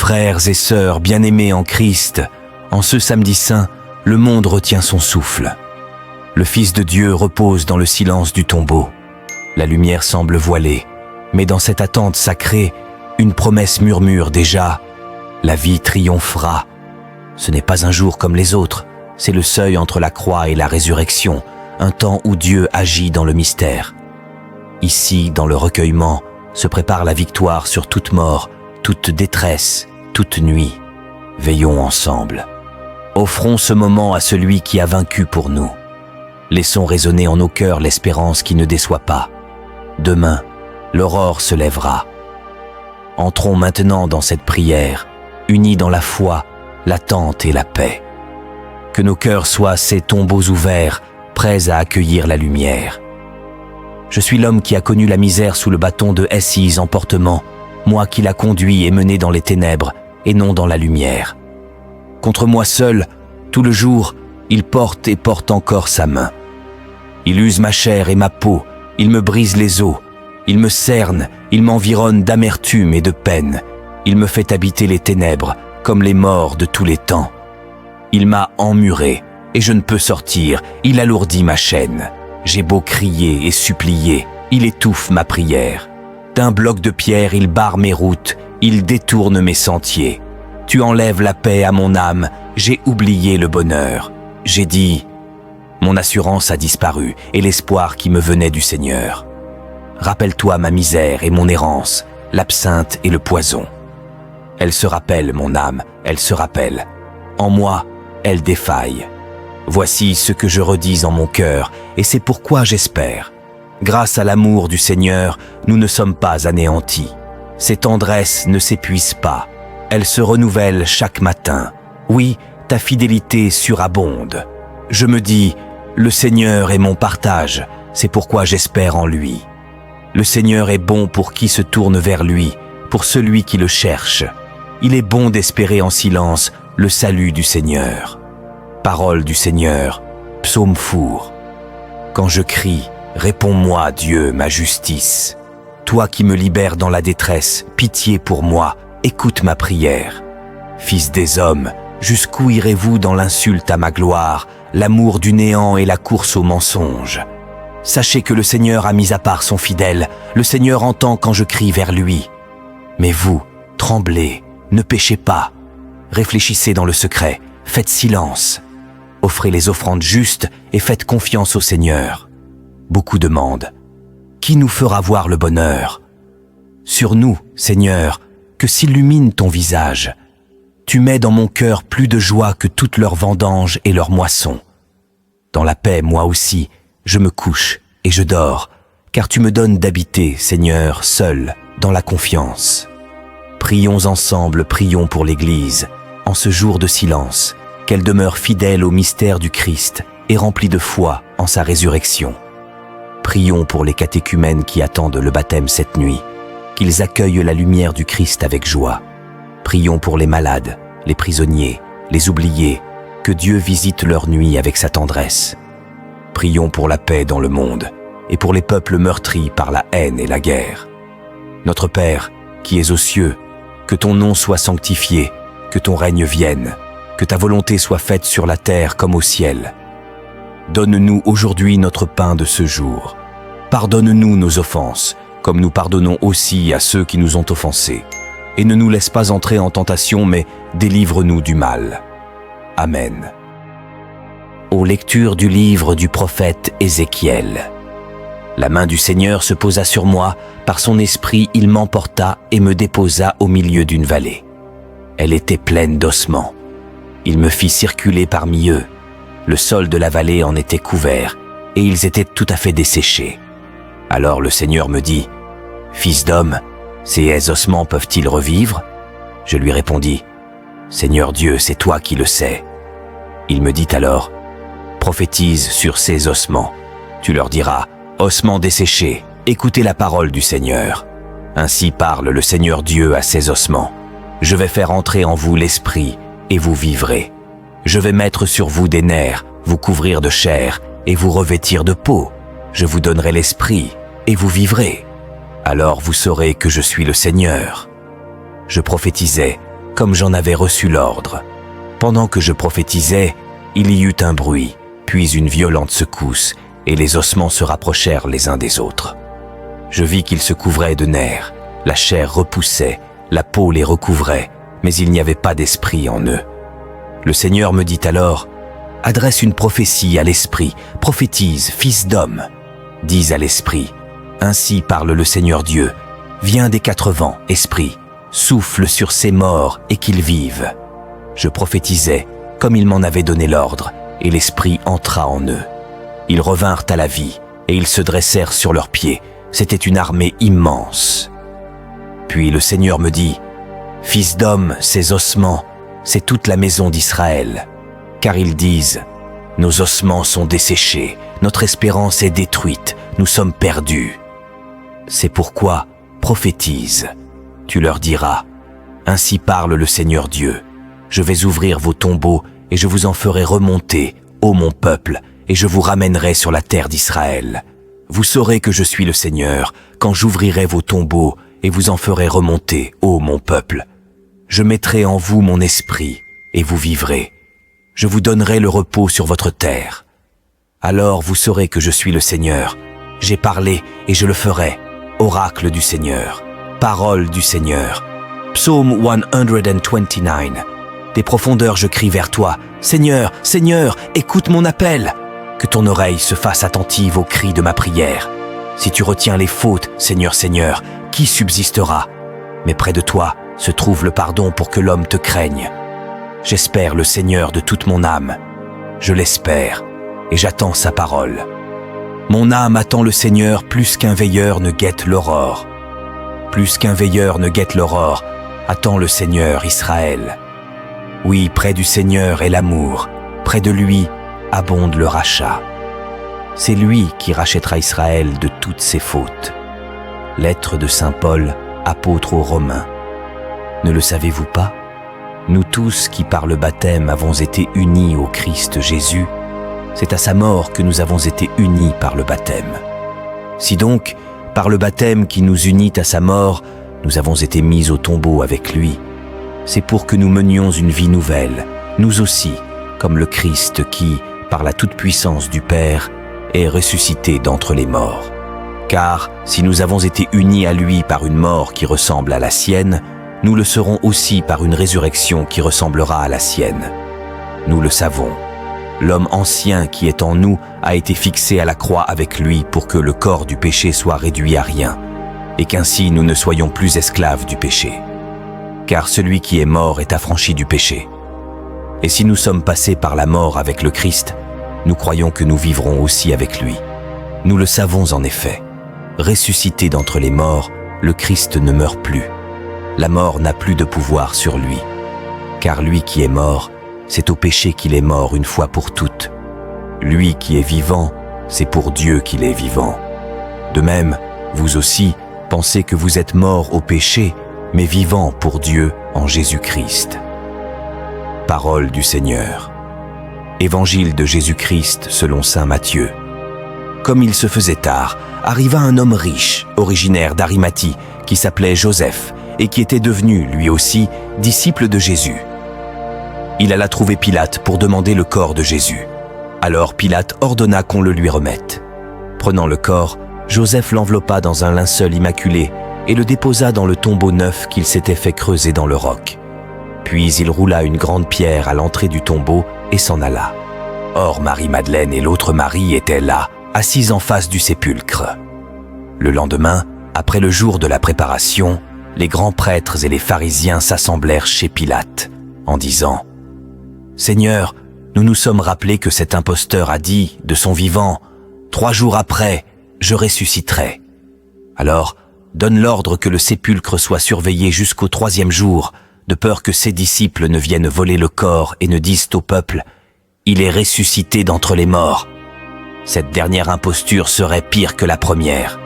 Frères et sœurs bien-aimés en Christ, en ce samedi saint, le monde retient son souffle. Le Fils de Dieu repose dans le silence du tombeau. La lumière semble voilée, mais dans cette attente sacrée, une promesse murmure déjà « La vie triomphera ». Ce n'est pas un jour comme les autres, c'est le seuil entre la croix et la résurrection, un temps où Dieu agit dans le mystère. Ici, dans le recueillement, se prépare la victoire sur toute mort, toute détresse, toute nuit. Veillons ensemble. Offrons ce moment à celui qui a vaincu pour nous. Laissons résonner en nos cœurs l'espérance qui ne déçoit pas. Demain, l'aurore se lèvera. Entrons maintenant dans cette prière, unis dans la foi, l'attente et la paix. Que nos cœurs soient ces tombeaux ouverts, prêts à accueillir la lumière. Je suis l'homme qui a connu la misère sous le bâton de Hessis emportement, moi qui l'a conduit et mené dans les ténèbres et non dans la lumière. Contre moi seul, tout le jour, il porte et porte encore sa main. Il use ma chair et ma peau, il me brise les os, il me cerne, il m'environne d'amertume et de peine, il me fait habiter les ténèbres comme les morts de tous les temps. Il m'a emmuré et je ne peux sortir, il alourdit ma chaîne. J'ai beau crier et supplier, il étouffe ma prière. D'un bloc de pierre, il barre mes routes, il détourne mes sentiers. Tu enlèves la paix à mon âme, j'ai oublié le bonheur. J'ai dit, mon assurance a disparu et l'espoir qui me venait du Seigneur. Rappelle-toi ma misère et mon errance, l'absinthe et le poison. Elle se rappelle, mon âme, elle se rappelle. En moi, elle défaille. Voici ce que je redis en mon cœur, et c'est pourquoi j'espère. Grâce à l'amour du Seigneur, nous ne sommes pas anéantis. Ses tendresses ne s'épuisent pas. Elles se renouvellent chaque matin. Oui, ta fidélité surabonde. Je me dis, le Seigneur est mon partage, c'est pourquoi j'espère en lui. Le Seigneur est bon pour qui se tourne vers lui, pour celui qui le cherche. Il est bon d'espérer en silence le salut du Seigneur. Parole du Seigneur, psaume four. Quand je crie, réponds-moi, Dieu, ma justice. Toi qui me libères dans la détresse, pitié pour moi, écoute ma prière. Fils des hommes, jusqu'où irez-vous dans l'insulte à ma gloire, l'amour du néant et la course au mensonge? Sachez que le Seigneur a mis à part son fidèle, le Seigneur entend quand je crie vers lui. Mais vous, tremblez, ne péchez pas. Réfléchissez dans le secret, faites silence. Offrez les offrandes justes et faites confiance au Seigneur. Beaucoup demandent, qui nous fera voir le bonheur? Sur nous, Seigneur, que s'illumine ton visage. Tu mets dans mon cœur plus de joie que toutes leurs vendanges et leurs moissons. Dans la paix, moi aussi, je me couche et je dors, car tu me donnes d'habiter, Seigneur, seul, dans la confiance. Prions ensemble, prions pour l'Église, en ce jour de silence, qu'elle demeure fidèle au mystère du Christ et remplie de foi en sa résurrection. Prions pour les catéchumènes qui attendent le baptême cette nuit, qu'ils accueillent la lumière du Christ avec joie. Prions pour les malades, les prisonniers, les oubliés, que Dieu visite leur nuit avec sa tendresse. Prions pour la paix dans le monde et pour les peuples meurtris par la haine et la guerre. Notre Père, qui es aux cieux, que ton nom soit sanctifié, que ton règne vienne, que ta volonté soit faite sur la terre comme au ciel. Donne-nous aujourd'hui notre pain de ce jour. Pardonne-nous nos offenses, comme nous pardonnons aussi à ceux qui nous ont offensés. Et ne nous laisse pas entrer en tentation, mais délivre-nous du mal. Amen. Aux lectures du livre du prophète Ézéchiel. La main du Seigneur se posa sur moi, par son esprit il m'emporta et me déposa au milieu d'une vallée. Elle était pleine d'ossements. Il me fit circuler parmi eux. Le sol de la vallée en était couvert, et ils étaient tout à fait desséchés. Alors le Seigneur me dit, « Fils d'homme, ces ossements peuvent-ils revivre ?» Je lui répondis, « Seigneur Dieu, c'est toi qui le sais. » Il me dit alors, « Prophétise sur ces ossements. Tu leur diras, « Ossements desséchés, écoutez la parole du Seigneur. Ainsi parle le Seigneur Dieu à ces ossements. Je vais faire entrer en vous l'esprit, et vous vivrez. Je vais mettre sur vous des nerfs, vous couvrir de chair, et vous revêtir de peau. Je vous donnerai l'esprit, et vous vivrez. Alors vous saurez que je suis le Seigneur. » Je prophétisais, comme j'en avais reçu l'ordre. Pendant que je prophétisais, il y eut un bruit, puis une violente secousse, et les ossements se rapprochèrent les uns des autres. Je vis qu'ils se couvraient de nerfs, la chair repoussait, la peau les recouvrait, mais il n'y avait pas d'esprit en eux. Le Seigneur me dit alors, « Adresse une prophétie à l'esprit, prophétise, fils d'homme. Dis à l'esprit, ainsi parle le Seigneur Dieu, viens des quatre vents, esprit, souffle sur ces morts et qu'ils vivent. » Je prophétisais, comme il m'en avait donné l'ordre, et l'esprit entra en eux. Ils revinrent à la vie, et ils se dressèrent sur leurs pieds. C'était une armée immense. Puis le Seigneur me dit, « Fils d'homme, ces ossements, c'est toute la maison d'Israël. Car ils disent, « Nos ossements sont desséchés, notre espérance est détruite, nous sommes perdus. » C'est pourquoi, prophétise. Tu leur diras, « Ainsi parle le Seigneur Dieu. Je vais ouvrir vos tombeaux et je vous en ferai remonter, ô mon peuple, et je vous ramènerai sur la terre d'Israël. Vous saurez que je suis le Seigneur, quand j'ouvrirai vos tombeaux et vous en ferai remonter, ô mon peuple. Je mettrai en vous mon esprit, et vous vivrez. Je vous donnerai le repos sur votre terre. Alors vous saurez que je suis le Seigneur. J'ai parlé et je le ferai. Oracle du Seigneur, parole du Seigneur. Psaume 129. Des profondeurs je crie vers toi, Seigneur, Seigneur, écoute mon appel. Que ton oreille se fasse attentive aux cris de ma prière. Si tu retiens les fautes, Seigneur, Seigneur, qui subsistera? Mais près de toi se trouve le pardon pour que l'homme te craigne. J'espère le Seigneur de toute mon âme. Je l'espère et j'attends sa parole. Mon âme attend le Seigneur plus qu'un veilleur ne guette l'aurore. Plus qu'un veilleur ne guette l'aurore, attend le Seigneur Israël. Oui, près du Seigneur est l'amour, près de lui abonde le rachat. C'est lui qui rachètera Israël de toutes ses fautes. Lettre de Saint Paul, apôtre aux Romains. Ne le savez-vous pas? Nous tous qui par le baptême avons été unis au Christ Jésus, c'est à sa mort que nous avons été unis par le baptême. Si donc, par le baptême qui nous unit à sa mort, nous avons été mis au tombeau avec lui, c'est pour que nous menions une vie nouvelle, nous aussi, comme le Christ qui, par la toute-puissance du Père, est ressuscité d'entre les morts. Car si nous avons été unis à lui par une mort qui ressemble à la sienne, nous le serons aussi par une résurrection qui ressemblera à la sienne. Nous le savons. L'homme ancien qui est en nous a été fixé à la croix avec lui pour que le corps du péché soit réduit à rien, et qu'ainsi nous ne soyons plus esclaves du péché. Car celui qui est mort est affranchi du péché. Et si nous sommes passés par la mort avec le Christ, nous croyons que nous vivrons aussi avec lui. Nous le savons en effet. Ressuscité d'entre les morts, le Christ ne meurt plus. La mort n'a plus de pouvoir sur lui. Car lui qui est mort, c'est au péché qu'il est mort une fois pour toutes. Lui qui est vivant, c'est pour Dieu qu'il est vivant. De même, vous aussi, pensez que vous êtes morts au péché, mais vivants pour Dieu en Jésus-Christ. Parole du Seigneur. Évangile de Jésus-Christ selon saint Matthieu. Comme il se faisait tard, arriva un homme riche, originaire d'Arimathie, qui s'appelait Joseph, et qui était devenu, lui aussi, disciple de Jésus. Il alla trouver Pilate pour demander le corps de Jésus. Alors Pilate ordonna qu'on le lui remette. Prenant le corps, Joseph l'enveloppa dans un linceul immaculé et le déposa dans le tombeau neuf qu'il s'était fait creuser dans le roc. Puis il roula une grande pierre à l'entrée du tombeau et s'en alla. Or Marie-Madeleine et l'autre Marie étaient là, assises en face du sépulcre. Le lendemain, après le jour de la préparation, les grands prêtres et les pharisiens s'assemblèrent chez Pilate, en disant « Seigneur, nous nous sommes rappelés que cet imposteur a dit, de son vivant, « 3 jours après, je ressusciterai. » Alors, donne l'ordre que le sépulcre soit surveillé jusqu'au 3e jour, de peur que ses disciples ne viennent voler le corps et ne disent au peuple « Il est ressuscité d'entre les morts. » Cette dernière imposture serait pire que la première.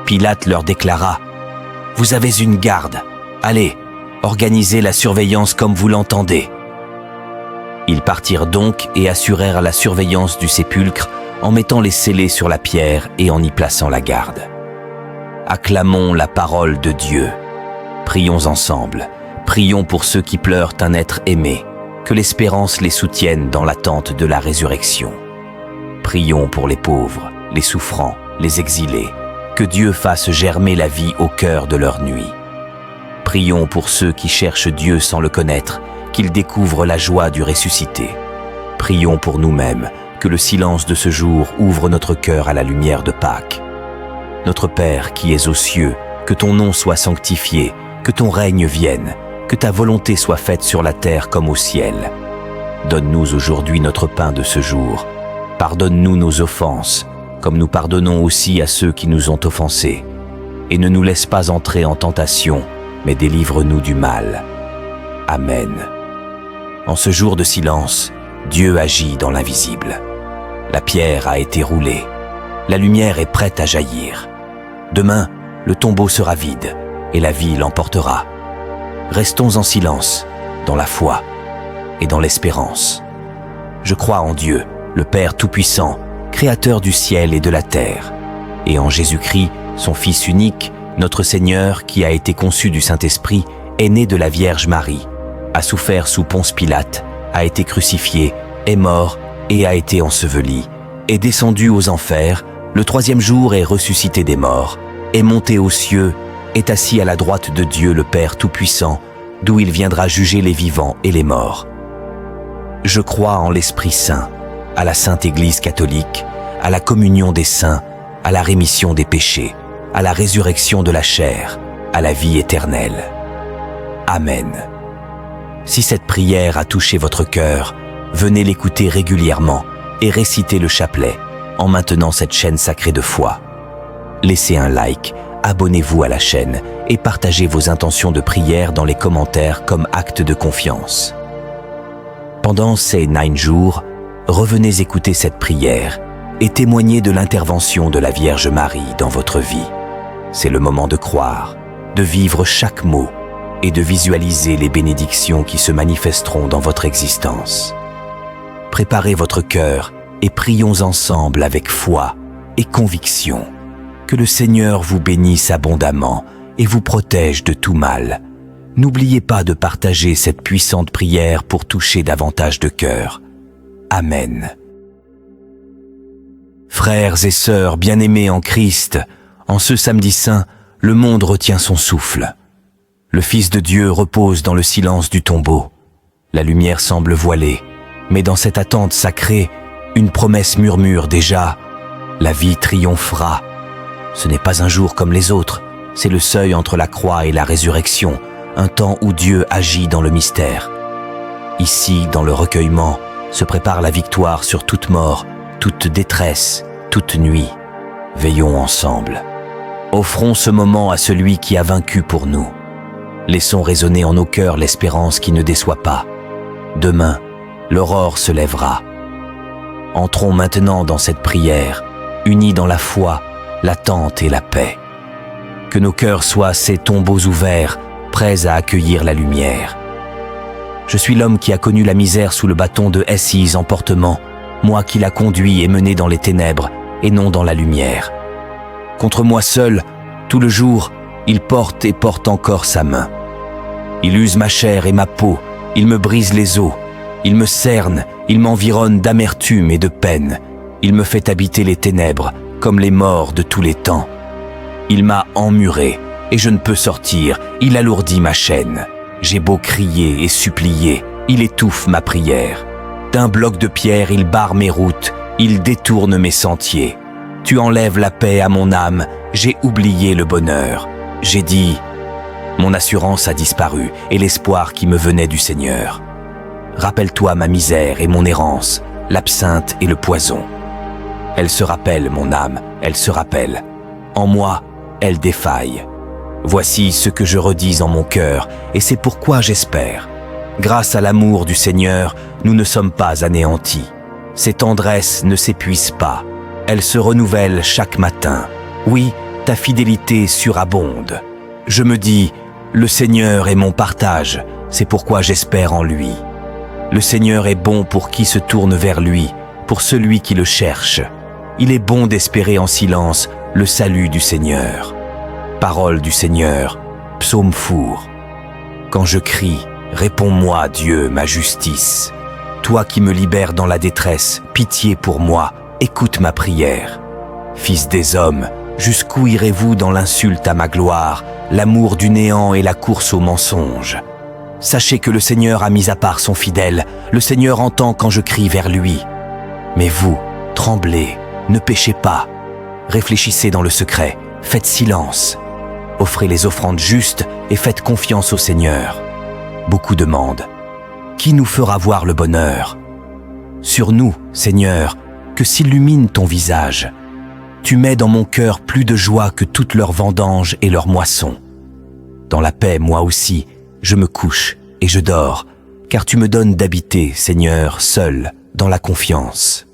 Pilate leur déclara « Vous avez une garde. Allez, organisez la surveillance comme vous l'entendez. » Ils partirent donc et assurèrent la surveillance du sépulcre en mettant les scellés sur la pierre et en y plaçant la garde. Acclamons la parole de Dieu. Prions ensemble. Prions pour ceux qui pleurent un être aimé, que l'espérance les soutienne dans l'attente de la résurrection. Prions pour les pauvres, les souffrants, les exilés, que Dieu fasse germer la vie au cœur de leur nuit. Prions pour ceux qui cherchent Dieu sans le connaître, qu'ils découvrent la joie du ressuscité. Prions pour nous-mêmes, que le silence de ce jour ouvre notre cœur à la lumière de Pâques. Notre Père qui es aux cieux, que ton nom soit sanctifié, que ton règne vienne, que ta volonté soit faite sur la terre comme au ciel. Donne-nous aujourd'hui notre pain de ce jour. Pardonne-nous nos offenses, comme nous pardonnons aussi à ceux qui nous ont offensés. Et ne nous laisse pas entrer en tentation, mais délivre-nous du mal. Amen. En ce jour de silence, Dieu agit dans l'invisible. La pierre a été roulée. La lumière est prête à jaillir. Demain, le tombeau sera vide et la vie l'emportera. Restons en silence, dans la foi et dans l'espérance. Je crois en Dieu, le Père Tout-Puissant, Créateur du ciel et de la terre, et en Jésus-Christ, son Fils unique, notre Seigneur, qui a été conçu du Saint-Esprit, est né de la Vierge Marie, a souffert sous Ponce Pilate, a été crucifié, est mort et a été enseveli, est descendu aux enfers, le troisième jour est ressuscité des morts, est monté aux cieux, est assis à la droite de Dieu le Père Tout-Puissant, d'où il viendra juger les vivants et les morts. Je crois en l'Esprit Saint, à la Sainte Église catholique, à la communion des saints, à la rémission des péchés, à la résurrection de la chair, à la vie éternelle. Amen. Si cette prière a touché votre cœur, venez l'écouter régulièrement et récitez le chapelet en maintenant cette chaîne sacrée de foi. Laissez un like, abonnez-vous à la chaîne et partagez vos intentions de prière dans les commentaires comme acte de confiance. Pendant ces 9 jours, revenez écouter cette prière et témoignez de l'intervention de la Vierge Marie dans votre vie. C'est le moment de croire, de vivre chaque mot et de visualiser les bénédictions qui se manifesteront dans votre existence. Préparez votre cœur et prions ensemble avec foi et conviction. Que le Seigneur vous bénisse abondamment et vous protège de tout mal. N'oubliez pas de partager cette puissante prière pour toucher davantage de cœurs. Amen. Frères et sœurs bien-aimés en Christ, en ce samedi saint, le monde retient son souffle. Le Fils de Dieu repose dans le silence du tombeau. La lumière semble voilée, mais dans cette attente sacrée, une promesse murmure déjà « La vie triomphera ». Ce n'est pas un jour comme les autres, c'est le seuil entre la croix et la résurrection, un temps où Dieu agit dans le mystère. Ici, dans le recueillement, se prépare la victoire sur toute mort, toute détresse, toute nuit. Veillons ensemble. Offrons ce moment à celui qui a vaincu pour nous. Laissons résonner en nos cœurs l'espérance qui ne déçoit pas. Demain, l'aurore se lèvera. Entrons maintenant dans cette prière, unis dans la foi, l'attente et la paix. Que nos cœurs soient ces tombeaux ouverts, prêts à accueillir la lumière. Je suis l'homme qui a connu la misère sous le bâton de Hessie emportement, moi qui l'a conduit et mené dans les ténèbres et non dans la lumière. Contre moi seul, tout le jour, il porte et porte encore sa main. Il use ma chair et ma peau, il me brise les os, il me cerne, il m'environne d'amertume et de peine, il me fait habiter les ténèbres, comme les morts de tous les temps. Il m'a emmuré, et je ne peux sortir, il alourdit ma chaîne. J'ai beau crier et supplier, il étouffe ma prière. D'un bloc de pierre, il barre mes routes, il détourne mes sentiers. Tu enlèves la paix à mon âme, j'ai oublié le bonheur. J'ai dit, mon assurance a disparu, et l'espoir qui me venait du Seigneur. Rappelle-toi ma misère et mon errance, l'absinthe et le poison. Elle se rappelle, mon âme, elle se rappelle. En moi, elle défaille. Voici ce que je redis en mon cœur, et c'est pourquoi j'espère. Grâce à l'amour du Seigneur, nous ne sommes pas anéantis. Ses tendresses ne s'épuisent pas. Elles se renouvellent chaque matin. Oui, ta fidélité surabonde. Je me dis, le Seigneur est mon partage, c'est pourquoi j'espère en lui. Le Seigneur est bon pour qui se tourne vers lui, pour celui qui le cherche. Il est bon d'espérer en silence le salut du Seigneur. Parole du Seigneur, psaume four. Quand je crie, réponds-moi, Dieu, ma justice. Toi qui me libères dans la détresse, pitié pour moi, écoute ma prière. Fils des hommes, jusqu'où irez-vous dans l'insulte à ma gloire, l'amour du néant et la course au mensonge? Sachez que le Seigneur a mis à part son fidèle, le Seigneur entend quand je crie vers lui. Mais vous, tremblez, ne péchez pas. Réfléchissez dans le secret, faites silence. Offrez les offrandes justes et faites confiance au Seigneur. Beaucoup demandent, qui nous fera voir le bonheur? Sur nous, Seigneur, que s'illumine ton visage. Tu mets dans mon cœur plus de joie que toutes leurs vendanges et leurs moissons. Dans la paix, moi aussi, je me couche et je dors, car tu me donnes d'habiter, Seigneur, seul, dans la confiance.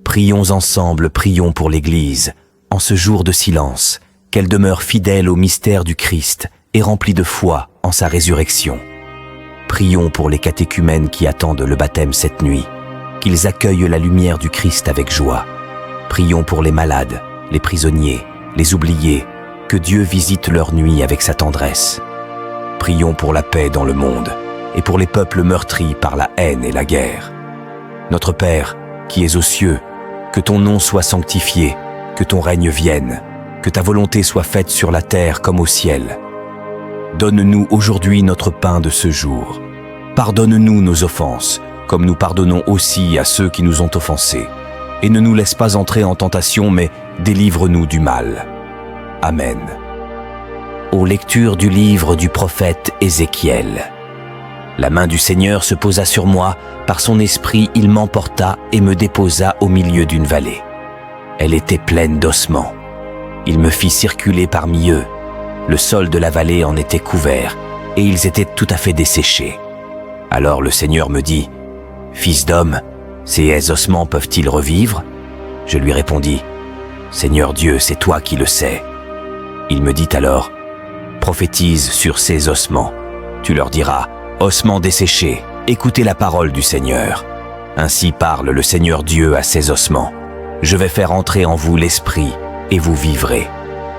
Prions ensemble, prions pour l'Église, en ce jour de silence, qu'elle demeure fidèle au mystère du Christ et remplie de foi en sa résurrection. Prions pour les catéchumènes qui attendent le baptême cette nuit, qu'ils accueillent la lumière du Christ avec joie. Prions pour les malades, les prisonniers, les oubliés, que Dieu visite leur nuit avec sa tendresse. Prions pour la paix dans le monde et pour les peuples meurtris par la haine et la guerre. Notre Père, qui es aux cieux, que ton nom soit sanctifié, que ton règne vienne, que ta volonté soit faite sur la terre comme au ciel. Donne-nous aujourd'hui notre pain de ce jour. Pardonne-nous nos offenses, comme nous pardonnons aussi à ceux qui nous ont offensés. Et ne nous laisse pas entrer en tentation, mais délivre-nous du mal. Amen. Aux lectures du livre du prophète Ézéchiel. La main du Seigneur se posa sur moi, par son esprit il m'emporta et me déposa au milieu d'une vallée. Elle était pleine d'ossements. Il me fit circuler parmi eux. Le sol de la vallée en était couvert, et ils étaient tout à fait desséchés. Alors le Seigneur me dit, « Fils d'homme, ces ossements peuvent-ils revivre ?» Je lui répondis, « Seigneur Dieu, c'est toi qui le sais. » Il me dit alors, « Prophétise sur ces ossements. Tu leur diras, « Ossements desséchés, écoutez la parole du Seigneur. Ainsi parle le Seigneur Dieu à ces ossements. Je vais faire entrer en vous l'esprit, et vous vivrez.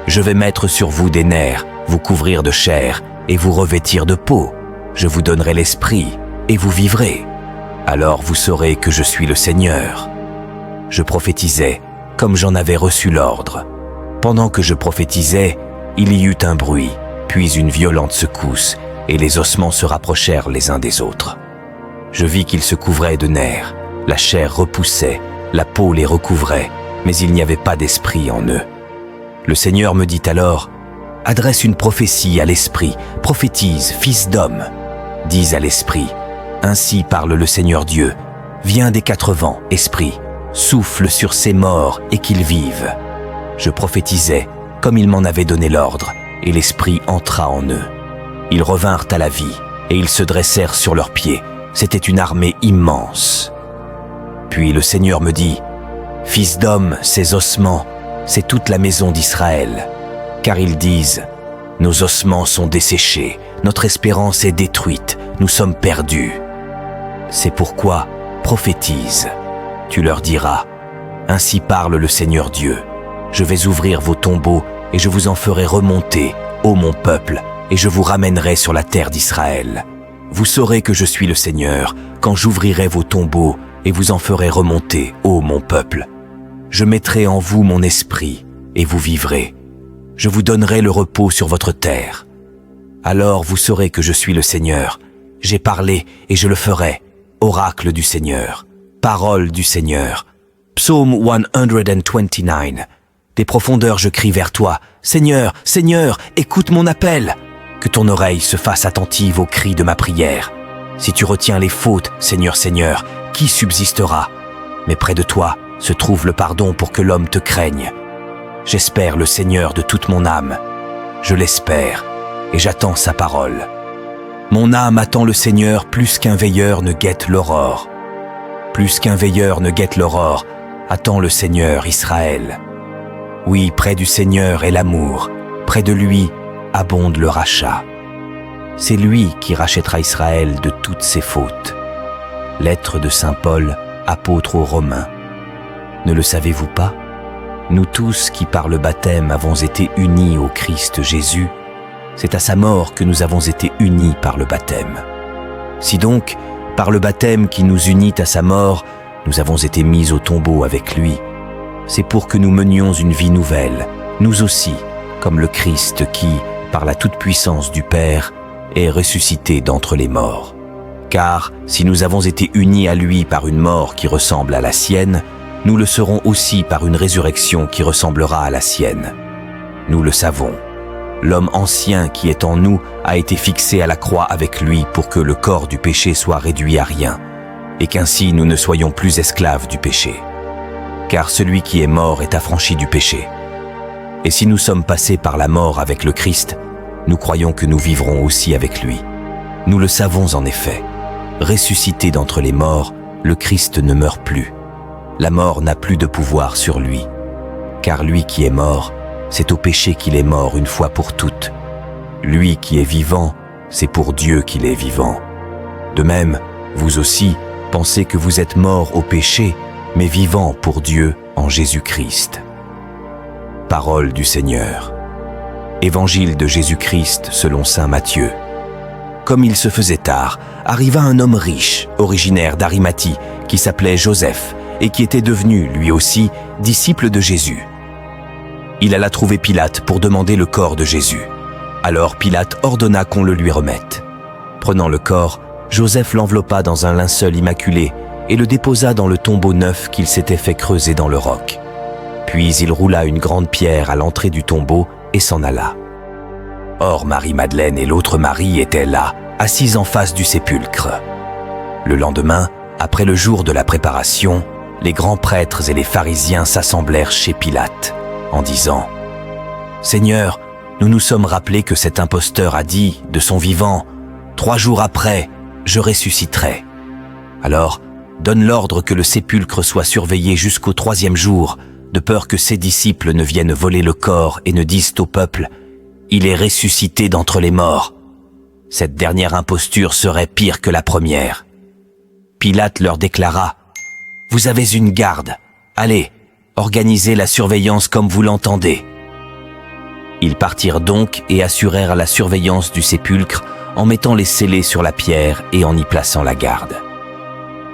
Je vais mettre sur vous des nerfs, vous couvrir de chair, et vous revêtir de peau. Je vous donnerai l'esprit, et vous vivrez. Alors vous saurez que je suis le Seigneur. » Je prophétisais, comme j'en avais reçu l'ordre. Pendant que je prophétisais, il y eut un bruit, puis une violente secousse, et les ossements se rapprochèrent les uns des autres. Je vis qu'ils se couvraient de nerfs, la chair repoussait, la peau les recouvrait, mais il n'y avait pas d'esprit en eux. Le Seigneur me dit alors, « Adresse une prophétie à l'esprit, prophétise, fils d'homme. Dis à l'esprit, ainsi parle le Seigneur Dieu, viens des quatre vents, esprit, souffle sur ces morts et qu'ils vivent. » Je prophétisais, comme il m'en avait donné l'ordre, et l'esprit entra en eux. Ils revinrent à la vie, et ils se dressèrent sur leurs pieds. C'était une armée immense. Puis le Seigneur me dit, « Fils d'homme, ces ossements, c'est toute la maison d'Israël. Car ils disent, « Nos ossements sont desséchés, notre espérance est détruite, nous sommes perdus. » C'est pourquoi, prophétise. Tu leur diras, « Ainsi parle le Seigneur Dieu. Je vais ouvrir vos tombeaux et je vous en ferai remonter, ô mon peuple, et je vous ramènerai sur la terre d'Israël. Vous saurez que je suis le Seigneur quand j'ouvrirai vos tombeaux et vous en ferai remonter, ô mon peuple. Je mettrai en vous mon esprit et vous vivrez. Je vous donnerai le repos sur votre terre. Alors vous saurez que je suis le Seigneur. J'ai parlé et je le ferai. Oracle du Seigneur, parole du Seigneur. Psaume 129. Des profondeurs je crie vers toi. Seigneur, Seigneur, écoute mon appel. Que ton oreille se fasse attentive aux cris de ma prière. Si tu retiens les fautes, Seigneur, Seigneur, qui subsistera? Mais près de toi se trouve le pardon pour que l'homme te craigne. J'espère le Seigneur de toute mon âme. Je l'espère et j'attends sa parole. Mon âme attend le Seigneur plus qu'un veilleur ne guette l'aurore. Plus qu'un veilleur ne guette l'aurore, attend le Seigneur Israël. Oui, près du Seigneur est l'amour, près de lui abonde le rachat. C'est lui qui rachètera Israël de toutes ses fautes. Lettre de Saint Paul, apôtre aux Romains. Ne le savez-vous pas? Nous tous qui par le baptême avons été unis au Christ Jésus, C'est à sa mort que nous avons été unis par le baptême. Si donc, par le baptême qui nous unit à sa mort, nous avons été mis au tombeau avec lui, c'est pour que nous menions une vie nouvelle, nous aussi, comme le Christ qui, par la toute-puissance du Père, est ressuscité d'entre les morts. Car si nous avons été unis à lui par une mort qui ressemble à la sienne, nous le serons aussi par une résurrection qui ressemblera à la sienne. Nous le savons. L'homme ancien qui est en nous a été fixé à la croix avec lui pour que le corps du péché soit réduit à rien, et qu'ainsi nous ne soyons plus esclaves du péché. Car celui qui est mort est affranchi du péché. Et si nous sommes passés par la mort avec le Christ, nous croyons que nous vivrons aussi avec lui. Nous le savons en effet. Ressuscité d'entre les morts, le Christ ne meurt plus. La mort n'a plus de pouvoir sur lui. Car lui qui est mort, c'est au péché qu'il est mort une fois pour toutes. Lui qui est vivant, c'est pour Dieu qu'il est vivant. De même, vous aussi, pensez que vous êtes morts au péché, mais vivants pour Dieu en Jésus-Christ. Parole du Seigneur. Évangile de Jésus-Christ selon saint Matthieu. Comme il se faisait tard, arriva un homme riche, originaire d'Arimathie, qui s'appelait Joseph, et qui était devenu, lui aussi, disciple de Jésus. Il alla trouver Pilate pour demander le corps de Jésus. Alors Pilate ordonna qu'on le lui remette. Prenant le corps, Joseph l'enveloppa dans un linceul immaculé et le déposa dans le tombeau neuf qu'il s'était fait creuser dans le roc. Puis il roula une grande pierre à l'entrée du tombeau et s'en alla. Or Marie-Madeleine et l'autre Marie étaient là, assises en face du sépulcre. Le lendemain, après le jour de la préparation, les grands prêtres et les pharisiens s'assemblèrent chez Pilate, en disant « Seigneur, nous nous sommes rappelés que cet imposteur a dit, de son vivant, « 3 jours après, je ressusciterai. » Alors, donne l'ordre que le sépulcre soit surveillé jusqu'au 3e jour, de peur que ses disciples ne viennent voler le corps et ne disent au peuple « Il est ressuscité d'entre les morts. » Cette dernière imposture serait pire que la première. Pilate leur déclara « Vous avez une garde. Allez, organisez la surveillance comme vous l'entendez. » Ils partirent donc et assurèrent la surveillance du sépulcre en mettant les scellés sur la pierre et en y plaçant la garde.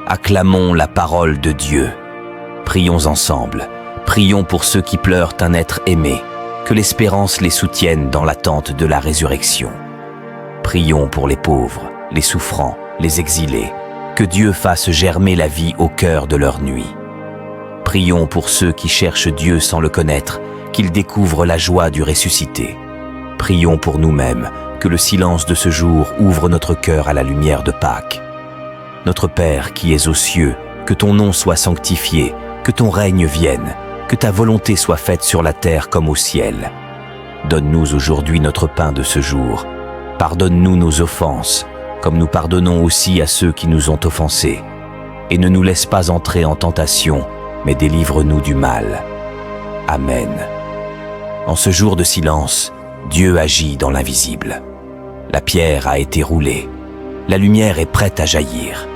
Acclamons la parole de Dieu. Prions ensemble. Prions pour ceux qui pleurent un être aimé, que l'espérance les soutienne dans l'attente de la résurrection. Prions pour les pauvres, les souffrants, les exilés, que Dieu fasse germer la vie au cœur de leur nuit. Prions pour ceux qui cherchent Dieu sans le connaître, qu'ils découvrent la joie du ressuscité. Prions pour nous-mêmes, que le silence de ce jour ouvre notre cœur à la lumière de Pâques. Notre Père qui es aux cieux, que ton nom soit sanctifié, que ton règne vienne, que ta volonté soit faite sur la terre comme au ciel. Donne-nous aujourd'hui notre pain de ce jour. Pardonne-nous nos offenses, comme nous pardonnons aussi à ceux qui nous ont offensés. Et ne nous laisse pas entrer en tentation, mais délivre-nous du mal. Amen. En ce jour de silence, Dieu agit dans l'invisible. La pierre a été roulée. La lumière est prête à jaillir.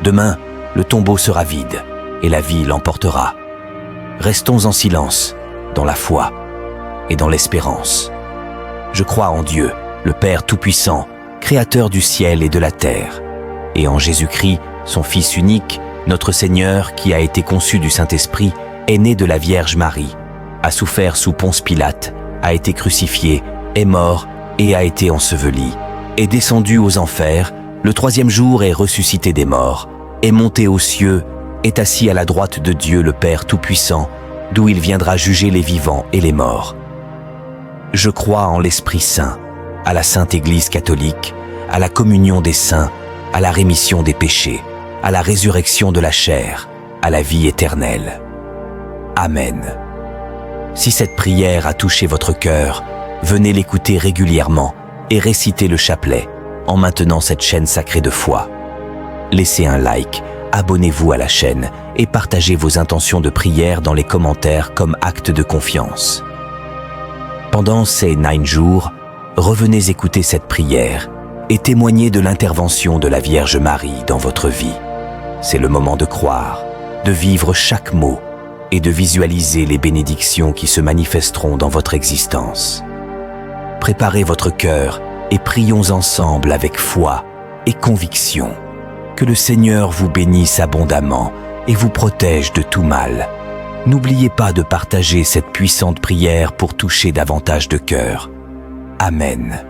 Demain, le tombeau sera vide et la vie l'emportera. Restons en silence, dans la foi et dans l'espérance. Je crois en Dieu, le Père Tout-Puissant, Créateur du ciel et de la terre, et en Jésus-Christ, son Fils unique, notre Seigneur, qui a été conçu du Saint-Esprit, est né de la Vierge Marie, a souffert sous Ponce Pilate, a été crucifié, est mort et a été enseveli, est descendu aux enfers, le 3e jour est ressuscité des morts, est monté aux cieux, est assis à la droite de Dieu le Père Tout-Puissant, d'où il viendra juger les vivants et les morts. Je crois en l'Esprit Saint, à la Sainte Église catholique, à la communion des saints, à la rémission des péchés, à la résurrection de la chair, à la vie éternelle. Amen. Si cette prière a touché votre cœur, venez l'écouter régulièrement et récitez le chapelet en maintenant cette chaîne sacrée de foi. Laissez un like, abonnez-vous à la chaîne et partagez vos intentions de prière dans les commentaires comme acte de confiance. Pendant ces 9 jours, revenez écouter cette prière et témoignez de l'intervention de la Vierge Marie dans votre vie. C'est le moment de croire, de vivre chaque mot et de visualiser les bénédictions qui se manifesteront dans votre existence. préparez votre cœur et prions ensemble avec foi et conviction. Que le Seigneur vous bénisse abondamment et vous protège de tout mal. N'oubliez pas de partager cette puissante prière pour toucher davantage de cœurs. Amen.